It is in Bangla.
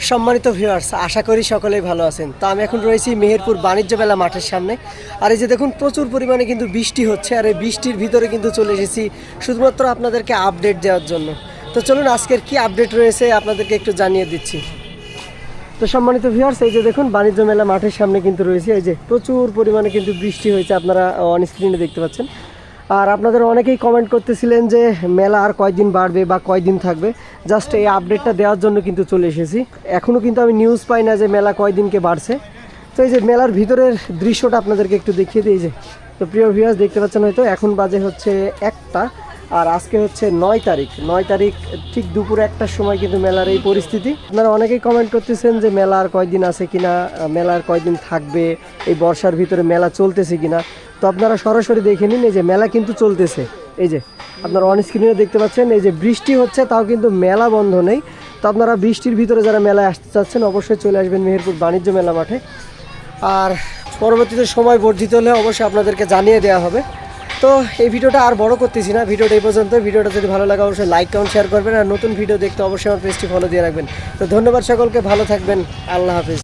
সম্মানিত ভিউয়ার্স, আশা করি সকলেই ভালো আছেন। তো আমি এখন রয়েছি মেহেরপুর বাণিজ্য মেলা মাঠের সামনে। আর এই যে দেখুন, প্রচুর পরিমাণে কিন্তু বৃষ্টি হচ্ছে, আর এই বৃষ্টির ভিতরে কিন্তু চলে এসেছি শুধুমাত্র আপনাদেরকে আপডেট দেওয়ার জন্য। তো চলুন আজকের কি আপডেট রয়েছে আপনাদেরকে একটু জানিয়ে দিচ্ছি। তো সম্মানিত ভিউয়ার্স, এই যে দেখুন বাণিজ্য মেলা মাঠের সামনে কিন্তু রয়েছে। এই যে প্রচুর পরিমাণে কিন্তু বৃষ্টি হয়েছে, আপনারা অন স্ক্রিনে দেখতে পাচ্ছেন। আর আপনাদের অনেকেই কমেন্ট করতেছিলেন যে মেলা আর কয়দিন বাড়বে বা কয়দিন থাকবে, জাস্ট এই আপডেটটা দেওয়ার জন্য কিন্তু চলে এসেছি। এখনও কিন্তু আমি নিউজ পাই না যে মেলা কয়দিনকে বাড়ছে। তো এই যে মেলার ভিতরের দৃশ্যটা আপনাদেরকে একটু দেখিয়ে দিই। যে তো প্রিয় ভিউয়ার্স, দেখতে পাচ্ছেন হয়তো এখন বাজে হচ্ছে 1টা, আর আজকে হচ্ছে 9 তারিখ ঠিক দুপুর 1টার সময় কিন্তু মেলার এই পরিস্থিতি। আপনারা অনেকেই কমেন্ট করতেছেন যে মেলা আর কয়দিন আছে কিনা, মেলার কয়দিন থাকবে, এই বর্ষার ভিতরে মেলা চলতেছে কিনা। তো আপনারা সরাসরি দেখে নিন, এই যে মেলা কিন্তু চলতেছে। এই যে আপনারা অন স্ক্রিনে দেখতে পাচ্ছেন, এই যে বৃষ্টি হচ্ছে তাও কিন্তু মেলা বন্ধ নেই। তো আপনারা বৃষ্টির ভিতরে যারা মেলায় আসতে চাচ্ছেন অবশ্যই চলে আসবেন মেহেরপুর বাণিজ্য মেলা মাঠে। আর পরবর্তীতে সময় বর্ধিত হলে অবশ্যই আপনাদেরকে জানিয়ে দেওয়া হবে। তো এই ভিডিওটা আর বড় করতেছি না, ভিডিওটা এই পর্যন্ত। ভিডিওটা যদি ভালো লাগে অবশ্যই লাইক কমেন্ট শেয়ার করবেন, আর নতুন ভিডিও দেখতে অবশ্যই আমার পেজটি ফলো দিয়ে রাখবেন। তো ধন্যবাদ সকলকে, ভালো থাকবেন, আল্লাহ হাফিজ।